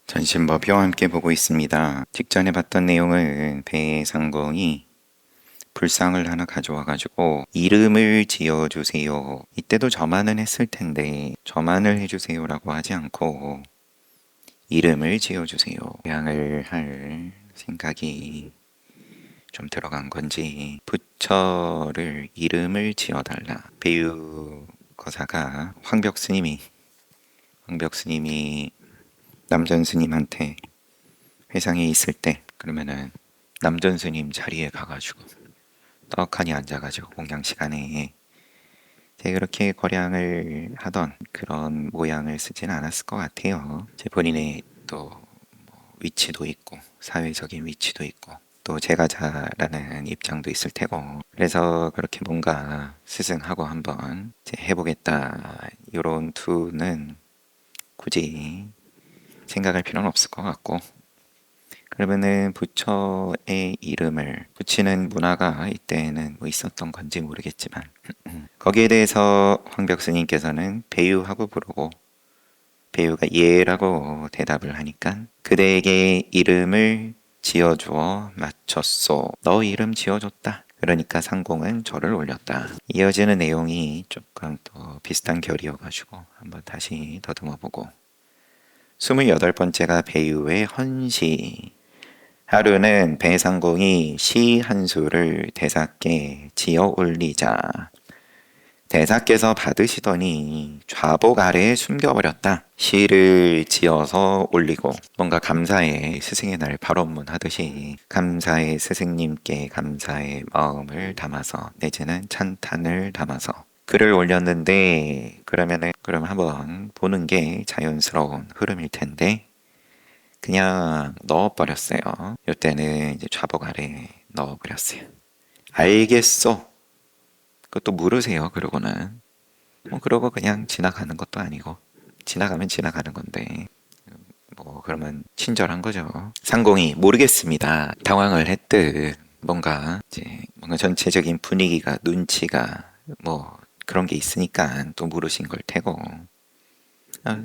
전신법이와 함께 보고 있습니다. 직전에 봤던 내용은 배상공이 불상을 하나 가져와가지고 이름을 지어주세요. 이때도 저만은 했을 텐데 저만을 해주세요라고 하지 않고 이름을 지어주세요. 모양을 할 생각이 좀 들어간 건지 부처를 이름을 지어달라. 배유 거사가 황벽스님이 남전 스님한테 회상에 있을 때 그러면은 남전 스님 자리에 가가지고 떡하니 앉아가지고 공양 시간에 제 그렇게 거량을 하던 그런 모양을 쓰진 않았을 것 같아요. 제 본인의 또 위치도 있고 사회적인 위치도 있고 또 제가 잘하는 입장도 있을 테고 그래서 그렇게 뭔가 스승하고 한번 해보겠다 이런 투는 굳이 생각할 필요는 없을 것 같고 그러면은 부처의 이름을 붙이는 문화가 이때는 뭐 있었던 건지 모르겠지만 거기에 대해서 황벽 스님께서는 배유하고 부르고 배유가 예라고 대답을 하니까 그대에게 이름을 지어주어 맞췄소. 너 이름 지어줬다. 그러니까 상공은 절을 올렸다. 이어지는 내용이 조금 또 비슷한 결이어가지고 한번 다시 더듬어 보고 28번째가 배유의 헌시. 하루는 배상공이 시 한 수를 대사께 지어 올리자 대사께서 받으시더니 좌복 아래에 숨겨버렸다. 시를 지어서 올리고 뭔가 감사의 스승의 날 발언문 하듯이 감사의 스승님께 감사의 마음을 담아서 내지는 찬탄을 담아서 글을 올렸는데 그럼 한번 보는 게 자연스러운 흐름일 텐데 그냥 넣어버렸어요. 이때는 이제 좌복 아래 넣어버렸어요. 알겠소. 그것도 물으세요. 그러고는 그러고 그냥 지나가는 것도 아니고 지나가면 지나가는 건데 그러면 친절한 거죠. 상공이 모르겠습니다. 당황을 했듯 뭔가 전체적인 분위기가 눈치가 그런 게 있으니까 또 물으신 걸 테고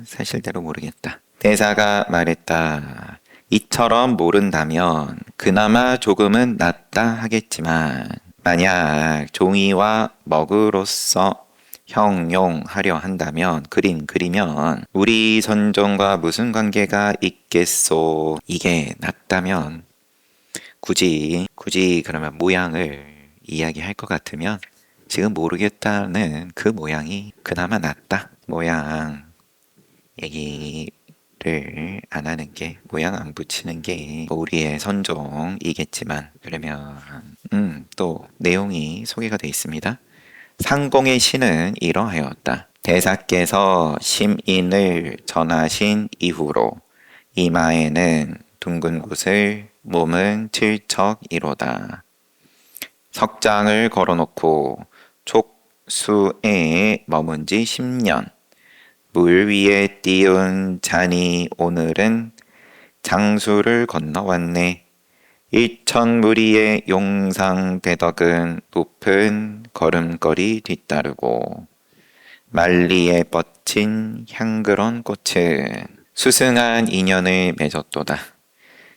사실대로 모르겠다. 대사가 말했다. 이처럼 모른다면 그나마 조금은 낫다 하겠지만 만약 종이와 먹으로서 형용하려 한다면 그리면 우리 선종과 무슨 관계가 있겠소. 이게 낫다면 굳이 그러면 모양을 이야기할 것 같으면 지금 모르겠다는 그 모양이 그나마 낫다. 모양 얘기를 안 하는 게 모양 안 붙이는 게 우리의 선종이겠지만 그러면 또 내용이 소개가 되어 있습니다. 상공의 시는 이러하였다. 대사께서 심인을 전하신 이후로 이마에는 둥근 곳을 몸은 칠척이로다. 석장을 걸어놓고 촉수에 머문 지 10년 물 위에 띄운 잔이 오늘은 장수를 건너왔네. 일천무리의 용상대덕은 높은 걸음걸이 뒤따르고 만리에 뻗친 향그런 꽃은 수승한 인연을 맺었도다.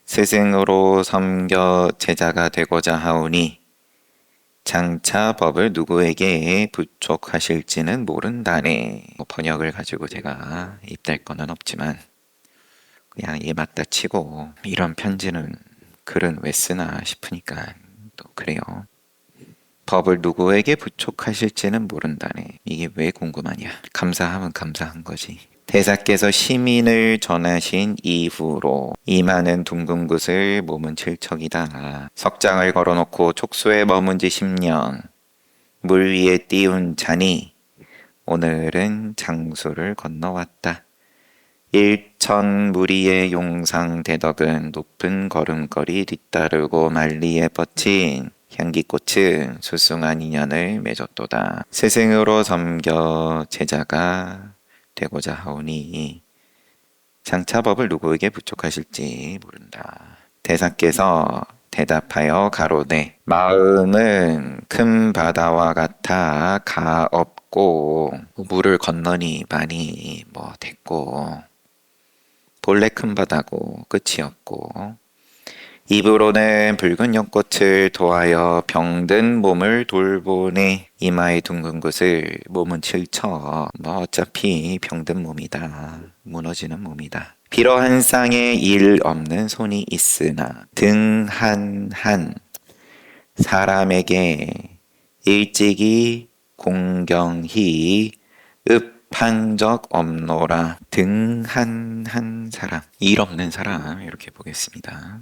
스승으로 섬겨 제자가 되고자 하오니 장차 법을 누구에게 부촉하실지는 모른다네. 번역을 가지고 제가 입댈 거는 없지만 그냥 이게 맞다 치고 이런 편지는 글은 왜 쓰나 싶으니까 또 그래요. 법을 누구에게 부촉하실지는 모른다네. 이게 왜 궁금하냐. 감사하면 감사한 거지. 대사께서 시민을 전하신 이후로 이마는 둥근 곳을 몸은 칠척이다. 석장을 걸어놓고 촉수에 머문 지 10년 물 위에 띄운 잔이 오늘은 장수를 건너왔다. 일천무리의 용상대덕은 높은 걸음걸이 뒤따르고 만리에 뻗친 향기꽃은 수승한 인연을 맺었도다. 스승으로 섬겨 제자가 되고자 하오니 장차 법을 누구에게 부촉하실지 모른다. 대사께서 대답하여 가로되 마음은 큰 바다와 같아 가없고 물을 건너니 많이 됐고 본래 큰 바다고 끝이 없고 입으로는 붉은 연꽃을 도하여 병든 몸을 돌보네. 이마에 둥근 곳을 몸은 칠쳐. 뭐 어차피 병든 몸이다. 무너지는 몸이다. 비록 한 쌍에 일 없는 손이 있으나 등한한 사람에게 일찍이 공경히 읍한 적 없노라. 등한한 사람, 일 없는 사람 이렇게 보겠습니다.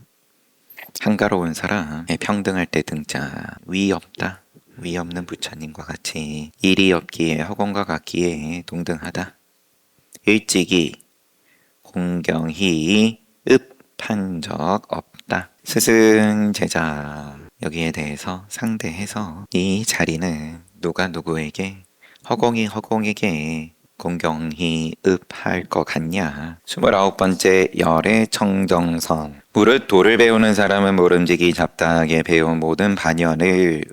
한가로운 사람, 평등할 때 등자, 위 없다. 위 없는 부처님과 같이 일이 없기에 허공과 같기에 동등하다. 일찍이 공경히 읍한 적 없다. 스승 제자 여기에 대해서 상대해서 이 자리는 누가 누구에게 허공에게 공경히 읍할 것 같냐. 29번째 열의 청정선. 무릇 도를 배우는 사람은 모름지기 잡다하게 배운 모든 반연을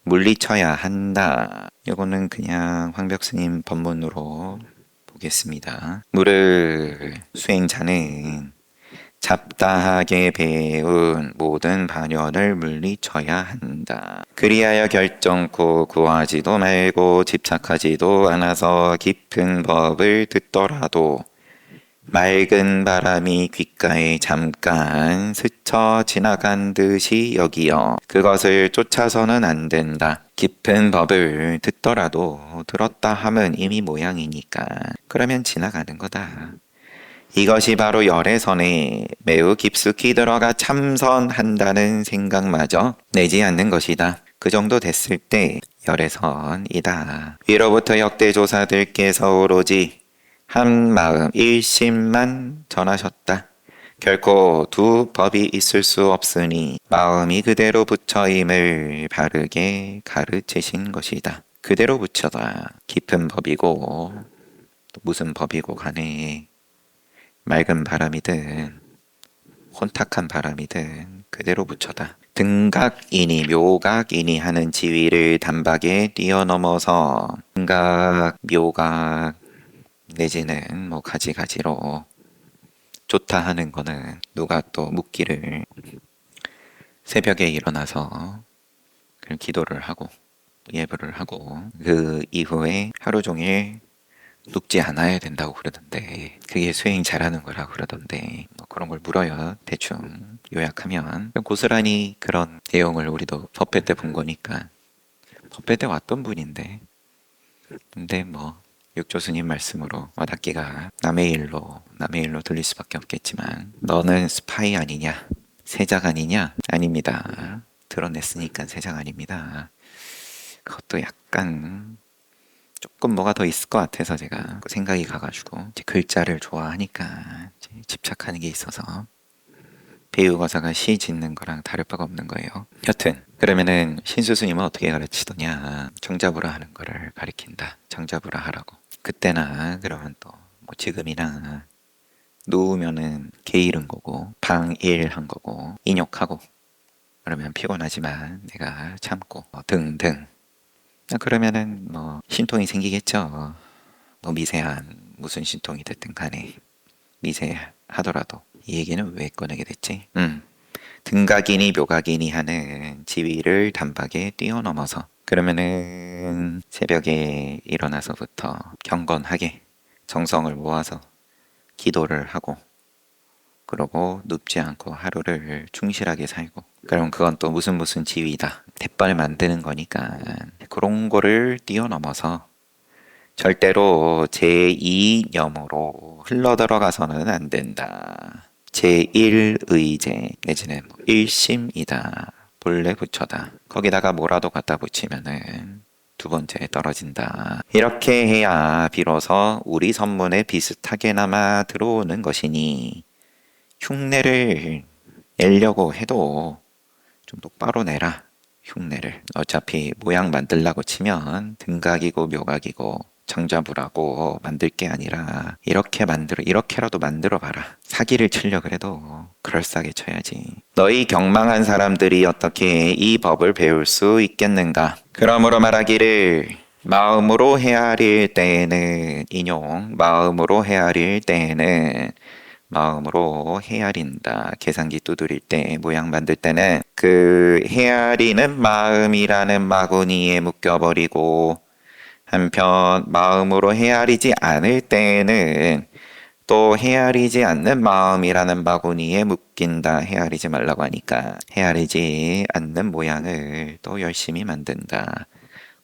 물리쳐야 한다. 이거는 그냥 황벽스님 법문으로 보겠습니다. 무릇 수행자는 잡다하게 배운 모든 반연을 물리쳐야 한다. 그리하여 결정코 구하지도 말고 집착하지도 않아서 깊은 법을 듣더라도 맑은 바람이 귓가에 잠깐 스쳐 지나간 듯이 여기어 그것을 쫓아서는 안 된다. 깊은 법을 듣더라도 들었다 함은 이미 모양이니까 그러면 지나가는 거다. 이것이 바로 열애선에 매우 깊숙이 들어가 참선한다는 생각마저 내지 않는 것이다. 그 정도 됐을 때 열애선이다. 위로부터 역대 조사들께서 오로지 한 마음 일심만 전하셨다. 결코 두 법이 있을 수 없으니 마음이 그대로 부처임을 바르게 가르치신 것이다. 그대로 부처다. 깊은 법이고 무슨 법이고 간에 맑은 바람이든 혼탁한 바람이든 그대로 부처다. 등각이니 묘각이니 하는 지위를 단박에 뛰어넘어서 등각, 묘각 내지는 뭐 가지가지로 좋다 하는 거는 누가 또 묻기를 새벽에 일어나서 기도를 하고 예불을 하고 그 이후에 하루 종일 눕지 않아야 된다고 그러던데 그게 수행 잘하는 거라고 그러던데 뭐 그런 걸 물어요. 대충 요약하면 고스란히 그런 내용을 우리도 법회 때 본 거니까 법회 때 왔던 분인데 근데 뭐 육조스님 말씀으로 와닿기가 남의 일로 들릴 수밖에 없겠지만 너는 스파이 아니냐 세작 아니냐 아닙니다. 드러냈으니까 세작 아닙니다. 그것도 약간 조금 뭐가 더 있을 것 같아서 제가 생각이 가가지고 이제 글자를 좋아하니까 이제 집착하는 게 있어서 배우거사가 시 짓는 거랑 다를 바가 없는 거예요. 여튼 그러면은 신수스님은 어떻게 가르치더냐. 정잡으라 하는 거를 가리킨다. 정잡으라 하라고. 그때나 그러면 또 뭐 지금이나 누우면은 게으른 거고 방일한 거고 인욕하고 그러면 피곤하지만 내가 참고 등등. 그러면은 뭐 신통이 생기겠죠. 뭐 미세한 무슨 신통이 됐든 간에 미세하더라도 이 얘기는 왜 꺼내게 됐지? 등각이니 묘각이니 하는 지위를 단박에 뛰어넘어서 그러면은 새벽에 일어나서부터 경건하게 정성을 모아서 기도를 하고 그러고 눕지 않고 하루를 충실하게 살고 그럼 그건 또 무슨 지위다. 대빨 만드는 거니까 그런 거를 뛰어넘어서 절대로 제2념으로 흘러들어가서는 안 된다. 제1의제 내지는 일심이다. 본래 부처다. 거기다가 뭐라도 갖다 붙이면은 두 번째에 떨어진다. 이렇게 해야 비로소 우리 선문에 비슷하게나마 들어오는 것이니 흉내를 내려고 해도 좀 똑바로 내라. 흉내를. 어차피 모양 만들라고 치면 등각이고 묘각이고 정자부라고 만들 게 아니라 이렇게라도 만들어 봐라. 사기를 치려 그래도 그럴싸하게 쳐야지. 너희 경망한 사람들이 어떻게 이 법을 배울 수 있겠는가? 그러므로 말하기를 마음으로 헤아릴 때에는 인용 마음으로 헤아릴 때에는 마음으로 헤아린다. 계산기 두드릴 때, 모양 만들 때는 그 헤아리는 마음이라는 마구니에 묶여버리고, 한편 마음으로 헤아리지 않을 때에는 또 헤아리지 않는 마음이라는 바구니에 묶인다. 헤아리지 말라고 하니까 헤아리지 않는 모양을 또 열심히 만든다.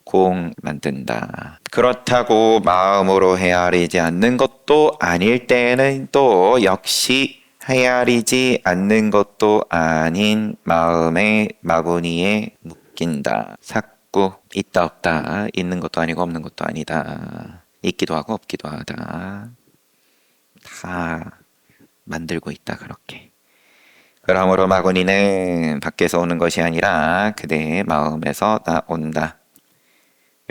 공 만든다. 그렇다고 마음으로 헤아리지 않는 것도 아닐 때는 또 역시 헤아리지 않는 것도 아닌 마음의 마구니에 묶인다. 자꾸 있다 없다. 있는 것도 아니고 없는 것도 아니다. 있기도 하고 없기도 하다. 다 만들고 있다. 그렇게. 그러므로 마구니는 밖에서 오는 것이 아니라 그대의 마음에서 나온다.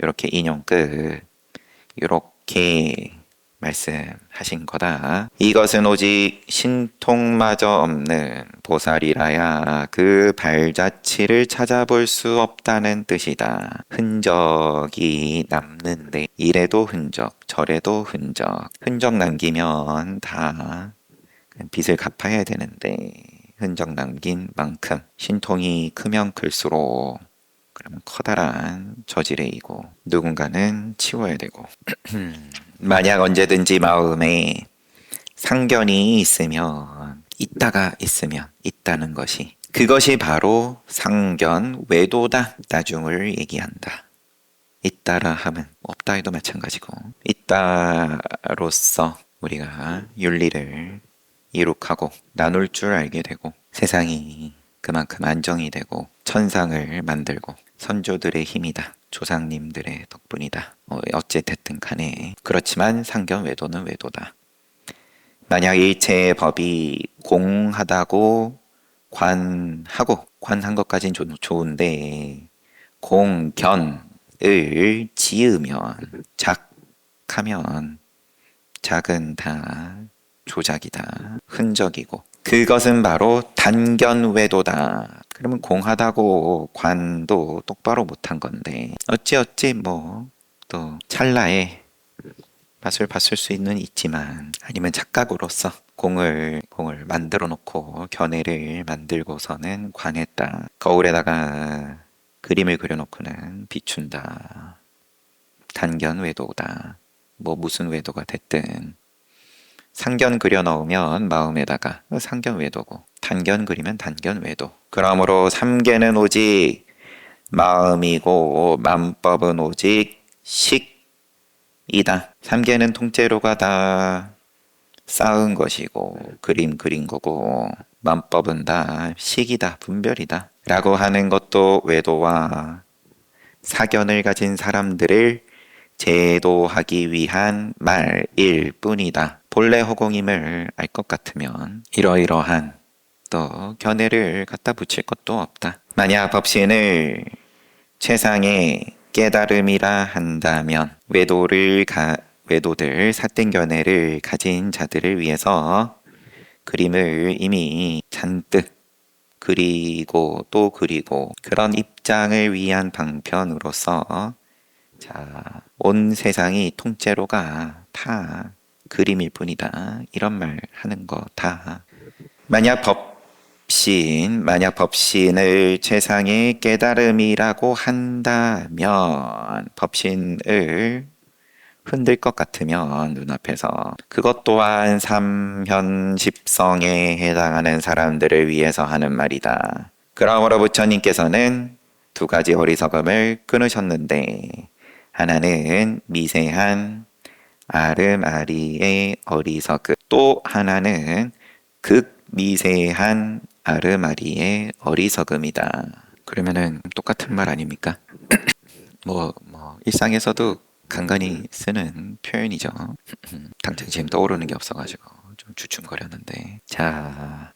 이렇게 인용 끝. 이렇게 말씀하신 거다. 이것은 오직 신통마저 없는 보살이라야 그 발자취를 찾아볼 수 없다는 뜻이다. 흔적이 남는데 이래도 흔적, 저래도 흔적. 흔적 남기면 다 빚을 갚아야 되는데 흔적 남긴 만큼 신통이 크면 클수록 그러면 커다란 저지레이고 누군가는 치워야 되고 만약 언제든지 마음에 상견이 있으면 있다는 것이 그것이 바로 상견 외도다. 나중을 얘기한다. 있다라 하면 없다 해도 마찬가지고 있다로서 우리가 윤리를 이룩하고 나눌 줄 알게 되고 세상이 그만큼 안정이 되고 천상을 만들고 선조들의 힘이다. 조상님들의 덕분이다. 어찌됐든 간에 그렇지만 상견 외도는 외도다. 만약 일체의 법이 공하다고 관한 것까진 좋은데 공견을 지으면 작하면 작은 다 조작이다. 흔적이고 그것은 바로 단견외도다. 그러면 공하다고 관도 똑바로 못한 건데 어찌 뭐 또 찰나에 맛을 봤을 수 있지만 아니면 착각으로서 공을 만들어 놓고 견해를 만들고서는 관했다. 거울에다가 그림을 그려놓고는 비춘다. 단견외도다. 뭐 무슨 외도가 됐든 상견 그려 넣으면 마음에다가 상견 외도고 단견 그리면 단견 외도. 그러므로 삼계는 오직 마음이고 만법은 오직 식이다. 삼계는 통째로가 다 쌓은 것이고 그린 거고 만법은 다 식이다. 분별이다. 라고 하는 것도 외도와 사견을 가진 사람들을 제도하기 위한 말일 뿐이다. 본래 허공임을 알 것 같으면 이러이러한 또 견해를 갖다 붙일 것도 없다. 만약 법신을 최상의 깨달음이라 한다면 외도들 삿된 견해를 가진 자들을 위해서 그림을 이미 잔뜩 그리고 또 그리고 그런 입장을 위한 방편으로서 온 세상이 통째로가 다 그림일 뿐이다. 이런 말 하는 거 다. 만약 법신을 최상의 깨달음이라고 한다면 법신을 흔들 것 같으면 눈앞에서 그것 또한 삼현십성에 해당하는 사람들을 위해서 하는 말이다. 그러므로 부처님께서는 두 가지 어리석음을 끊으셨는데 하나는 미세한 아르마리의 어리석음, 또 하나는 극미세한 아르마리의 어리석음이다. 그러면은 똑같은 말 아닙니까? 뭐 일상에서도 간간히 쓰는 표현이죠. 당장 지금 떠오르는 게 없어가지고 좀 주춤거렸는데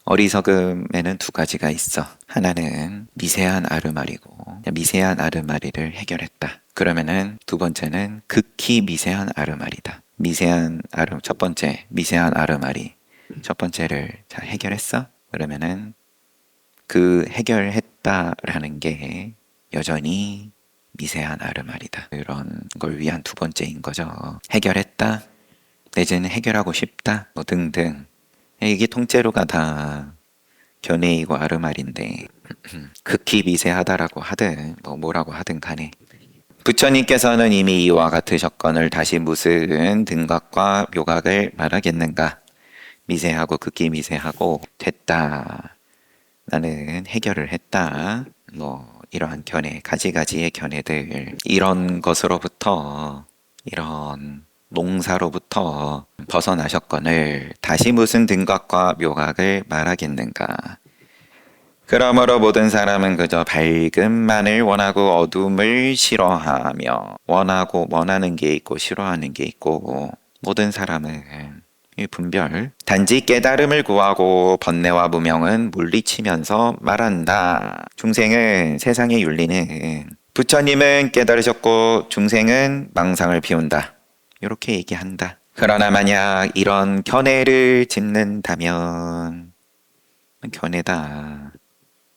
어리석음에는 두 가지가 있어. 하나는 미세한 아르마리고 미세한 아르마리를 해결했다. 그러면은 두 번째는 극히 미세한 아르마리다. 첫 번째 미세한 아르마리 첫 번째를 잘 해결했어? 그러면은 그 해결했다라는 게 여전히 미세한 아르마리다. 이런 걸 위한 두 번째인 거죠. 해결했다, 내지는 해결하고 싶다, 뭐 등등 이게 통째로가 다 견해이고 아르말인데 극히 미세하다라고 하든 뭐라고 하든 간에 부처님께서는 이미 이와 같으셨거늘 다시 무슨 등각과 묘각을 말하겠는가. 미세하고 극히 미세하고 됐다. 나는 해결을 했다. 이러한 견해, 가지가지의 견해들, 이런 것으로부터, 이런 농사로부터 벗어나셨거늘 다시 무슨 등각과 묘각을 말하겠는가. 그러므로 모든 사람은 그저 밝음만을 원하고 어둠을 싫어하며 원하는 게 있고 싫어하는 게 있고 모든 사람은 이 분별 단지 깨달음을 구하고 번뇌와 무명은 물리치면서 말한다. 중생은 세상의 윤리는 부처님은 깨달으셨고 중생은 망상을 피운다. 이렇게 얘기한다. 그러나 만약 이런 견해를 짚는다면 견해다.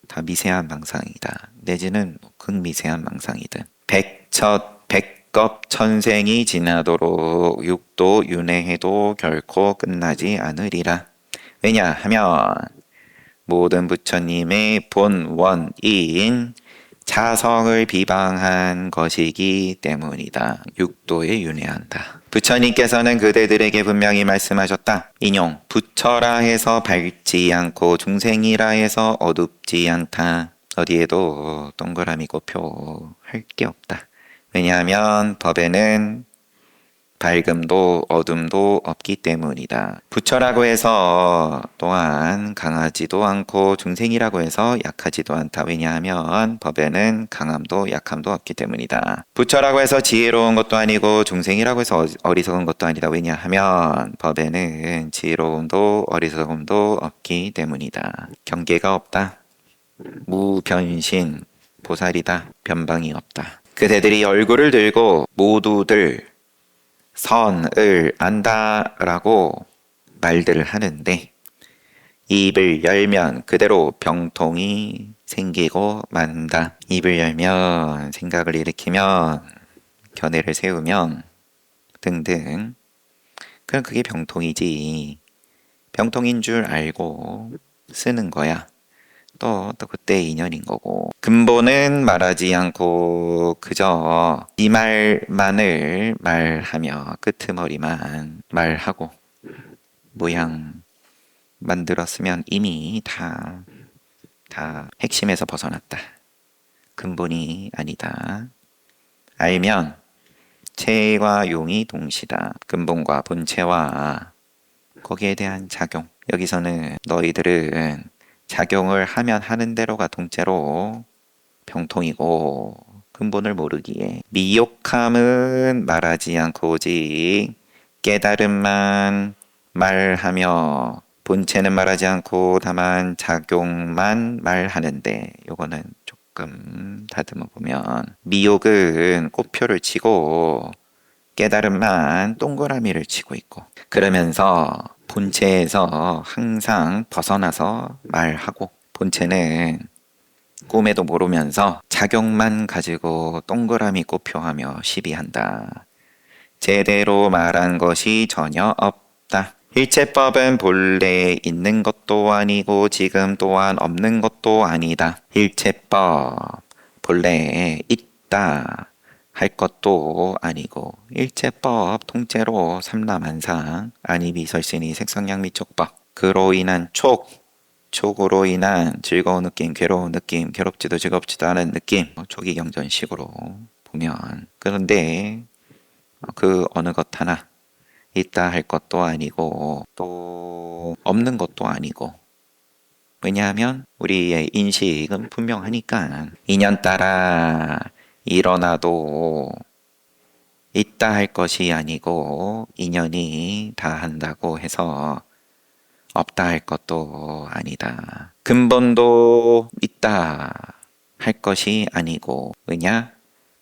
다 미세한 망상이다. 내지는 극미세한 망상이든 백첫 천생이 지나도록 육도 윤회해도 결코 끝나지 않으리라. 왜냐하면 모든 부처님의 본원인 자성을 비방한 것이기 때문이다. 육도에 윤회한다. 부처님께서는 그대들에게 분명히 말씀하셨다. 인용 부처라 해서 밝지 않고 중생이라 해서 어둡지 않다. 어디에도 동그라미 곱표 할 게 없다. 왜냐하면 법에는 밝음도 어둠도 없기 때문이다. 부처라고 해서 또한 강하지도 않고 중생이라고 해서 약하지도 않다. 왜냐하면 법에는 강함도 약함도 없기 때문이다. 부처라고 해서 지혜로운 것도 아니고 중생이라고 해서 어리석은 것도 아니다. 왜냐하면 법에는 지혜로움도 어리석음도 없기 때문이다. 경계가 없다. 무변신 보살이다. 변방이 없다. 그대들이 얼굴을 들고 모두들 선을 안다라고 말들을 하는데 입을 열면 그대로 병통이 생기고 만다. 입을 열면 생각을 일으키면 견해를 세우면 등등. 그럼 그게 병통이지. 병통인 줄 알고 쓰는 거야. 또 그때 인연인 거고. 근본은 말하지 않고 그저 이 말만을 말하며 끄트머리만 말하고 모양 만들었으면 이미 다 핵심에서 벗어났다. 근본이 아니다. 알면 체와 용이 동시다. 근본과 본체와 거기에 대한 작용. 여기서는 너희들은 작용을 하면 하는 대로가 통째로 병통이고 근본을 모르기에 미욕함은 말하지 않고 오직 깨달음만 말하며 본체는 말하지 않고 다만 작용만 말하는데 요거는 조금 다듬어 보면 미욕은 꽃표를 치고 깨달음만 동그라미를 치고 있고 그러면서 본체에서 항상 벗어나서 말하고 본체는 꿈에도 모르면서 작용만 가지고 동그라미 꼽혀하며 시비한다. 제대로 말한 것이 전혀 없다. 일체법은 본래 있는 것도 아니고 지금 또한 없는 것도 아니다. 일체법 본래 있다 할 것도 아니고 일체법 통째로 삼라만상 아니비설신이 색성양미촉법 그로 인한 촉으로 인한 즐거운 느낌, 괴로운 느낌, 괴롭지도 즐겁지도 않은 느낌 초기경전식으로 보면 그런데 그 어느 것 하나 있다 할 것도 아니고 또 없는 것도 아니고 왜냐하면 우리의 인식은 분명하니까 인연 따라 일어나도 있다 할 것이 아니고 인연이 다 한다고 해서 없다 할 것도 아니다. 근본도 있다 할 것이 아니고 왜냐?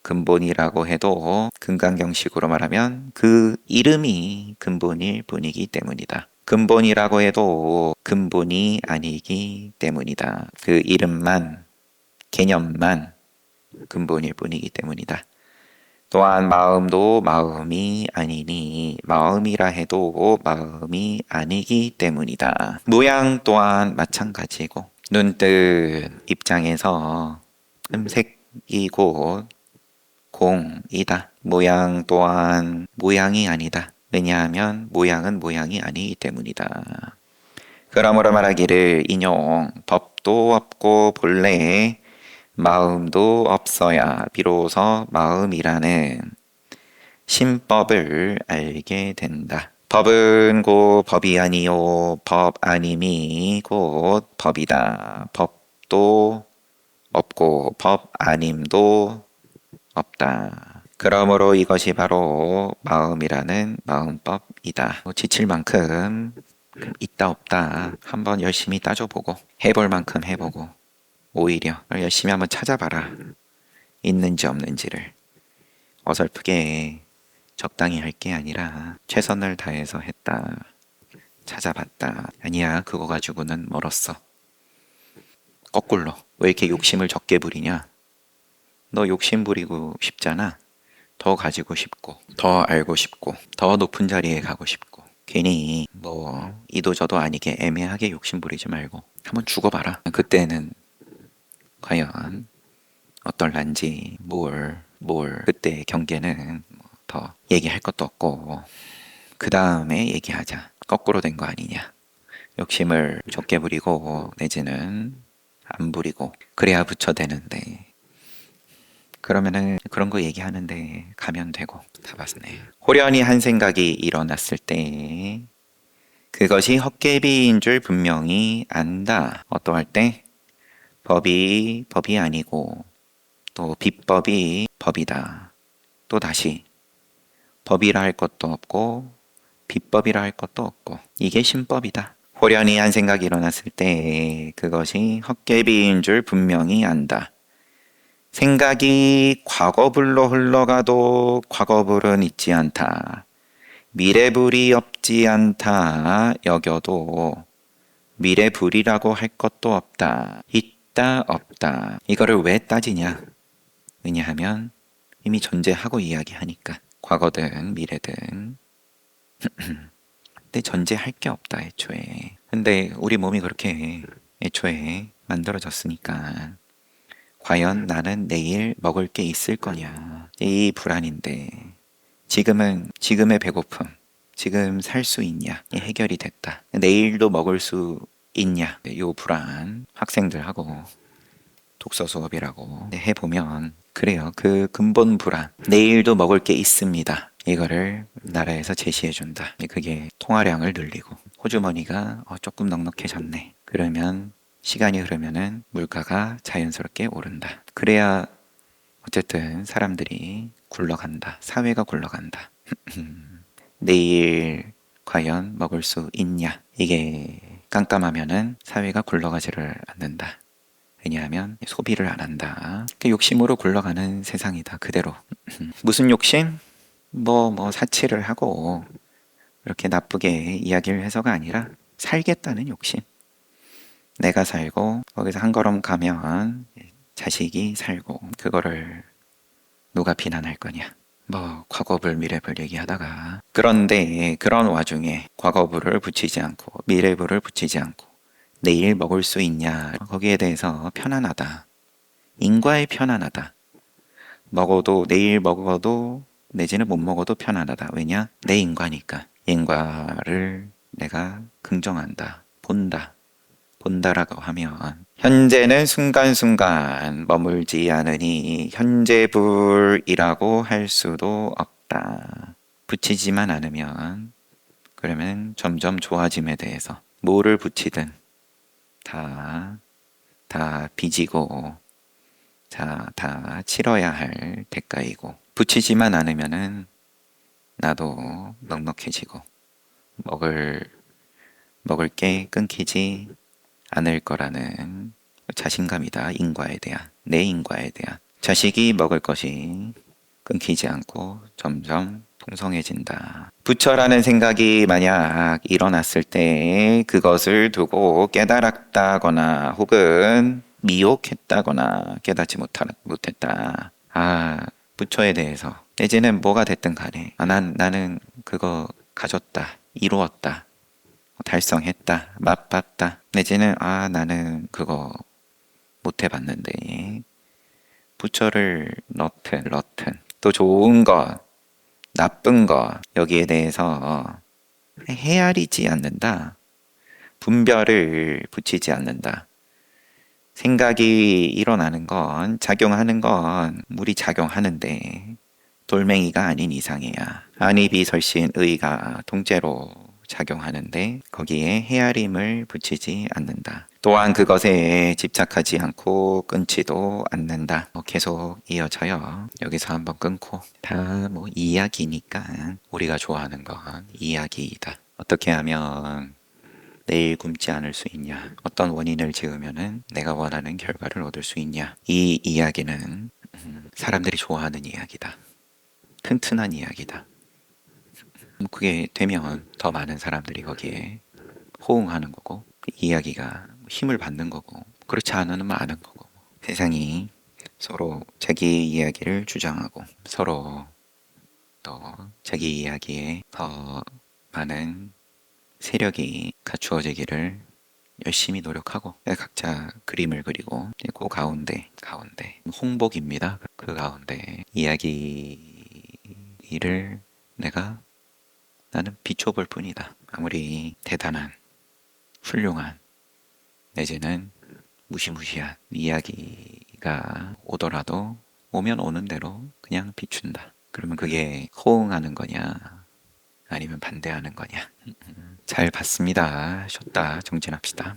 근본이라고 해도 금강경식으로 말하면 그 이름이 근본일 뿐이기 때문이다. 근본이라고 해도 근본이 아니기 때문이다. 그 이름만 개념만 근본일 뿐이기 때문이다. 또한 마음도 마음이 아니니 마음이라 해도 마음이 아니기 때문이다. 모양 또한 마찬가지고 눈뜬 입장에서 음색이 곧 공이다. 모양 또한 모양이 아니다. 왜냐하면 모양은 모양이 아니기 때문이다. 그러므로 말하기를 인용 법도 없고 본래 마음도 없어야 비로소 마음이라는 신법을 알게 된다. 법은 곧 법이 아니요 법 아님이 곧 법이다. 법도 없고 법 아님도 없다. 그러므로 이것이 바로 마음이라는 마음법이다. 지칠 만큼 있다 없다 한번 열심히 따져보고 해볼 만큼 해보고 오히려 열심히 한번 찾아봐라. 있는지 없는지를 어설프게 적당히 할 게 아니라 최선을 다해서 했다. 찾아봤다. 아니야 그거 가지고는 멀었어. 거꾸로 왜 이렇게 욕심을 적게 부리냐. 너 욕심 부리고 싶잖아. 더 가지고 싶고 더 알고 싶고 더 높은 자리에 가고 싶고 괜히 뭐 이도저도 아니게 애매하게 욕심 부리지 말고 한번 죽어봐라. 그때는 과연 어떨란지 뭘 그때 경계는 더 얘기할 것도 없고 그 다음에 얘기하자. 거꾸로 된 거 아니냐. 욕심을 적게 부리고 내지는 안 부리고 그래야 부처되는데 그러면은 그런 거 얘기하는데 가면 되고 다 봤네. 호련히 한 생각이 일어났을 때 그것이 헛개비인 줄 분명히 안다. 어떠할 때? 법이 아니고 또 비법이 법이다. 또 다시 법이라 할 것도 없고 비법이라 할 것도 없고 이게 신법이다. 호련히 한 생각이 일어났을 때 그것이 헛개비인 줄 분명히 안다. 생각이 과거불로 흘러가도 과거불은 있지 않다. 미래불이 없지 않다 여겨도 미래불이라고 할 것도 없다. 있다 없다. 이거를 왜 따지냐? 왜냐하면 이미 존재하고 이야기하니까. 과거든 미래든. 근데 존재할 게 없다 애초에. 근데 우리 몸이 그렇게 애초에 만들어졌으니까 과연 나는 내일 먹을 게 있을 거냐. 이 불안인데 지금의 배고픔, 지금 살 수 있냐. 해결이 됐다. 내일도 먹을 수 있냐. 요 불안 학생들하고 독서 수업이라고 해보면 그래요. 그 근본 불안. 내일도 먹을 게 있습니다. 이거를 나라에서 제시해준다. 그게 통화량을 늘리고 호주머니가 조금 넉넉해졌네. 그러면 시간이 흐르면은 물가가 자연스럽게 오른다. 그래야 어쨌든 사람들이 굴러간다. 사회가 굴러간다. 내일 과연 먹을 수 있냐? 이게 깜깜하면은 사회가 굴러가지를 않는다. 왜냐하면 소비를 안 한다. 욕심으로 굴러가는 세상이다. 그대로. 무슨 욕심? 뭐 사치를 하고 이렇게 나쁘게 이야기를 해서가 아니라 살겠다는 욕심. 내가 살고 거기서 한 걸음 가면 자식이 살고 그거를 누가 비난할 거냐. 뭐 과거불 미래불 얘기하다가 그런데 그런 와중에 과거불을 붙이지 않고 미래불을 붙이지 않고 내일 먹을 수 있냐. 거기에 대해서 편안하다. 인과에 편안하다. 먹어도 내일 먹어도 내지는 못 먹어도 편안하다. 왜냐? 내 인과니까. 인과를 내가 긍정한다. 본다라고 하면 현재는 순간순간 머물지 않으니 현재불이라고 할 수도 없다. 붙이지만 않으면 그러면 점점 좋아짐에 대해서 뭐를 붙이든 다 빚이고 다 치러야 할 대가이고 붙이지만 않으면은 나도 넉넉해지고 먹을 게 끊기지 않을 거라는 자신감이다. 인과에 대한 내 인과에 대한 자식이 먹을 것이 끊기지 않고 점점 풍성해진다. 부처라는 생각이 만약 일어났을 때 그것을 두고 깨달았다거나 혹은 미혹했다거나 깨닫지 못했다. 부처에 대해서 내지는 뭐가 됐든 간에 나는 그거 가졌다, 이루었다, 달성했다, 맛봤다. 내지는 나는 그거 못 해봤는데 부처를 넣든 또 좋은 것, 나쁜 것 여기에 대해서 헤아리지 않는다. 분별을 붙이지 않는다. 생각이 일어나는 건, 작용하는 건 물이 작용하는데 돌멩이가 아닌 이상이야. 안입이 설신 의가 통째로 작용하는데 거기에 헤아림을 붙이지 않는다. 또한 그것에 집착하지 않고 끊지도 않는다. 계속 이어져요. 여기서 한번 끊고 다 뭐 이야기니까 우리가 좋아하는 건 이야기이다. 어떻게 하면 내일 굶지 않을 수 있냐? 어떤 원인을 지으면은 내가 원하는 결과를 얻을 수 있냐? 이 이야기는 사람들이 좋아하는 이야기다. 튼튼한 이야기다. 그게 되면 더 많은 사람들이 거기에 호응하는 거고 이야기가 힘을 받는 거고 그렇지 않으면 아는 거고 세상이 서로 자기 이야기를 주장하고 서로 또 자기 이야기에 더 많은 세력이 갖추어지기를 열심히 노력하고 각자 그림을 그리고 그 가운데 홍복입니다. 그 가운데 이야기를 나는 비춰볼 뿐이다. 아무리 대단한 훌륭한 내지는 무시무시한 이야기가 오더라도 오면 오는 대로 그냥 비춘다. 그러면 그게 호응하는 거냐 아니면 반대하는 거냐. 잘 봤습니다. 쉬었다 정진합시다.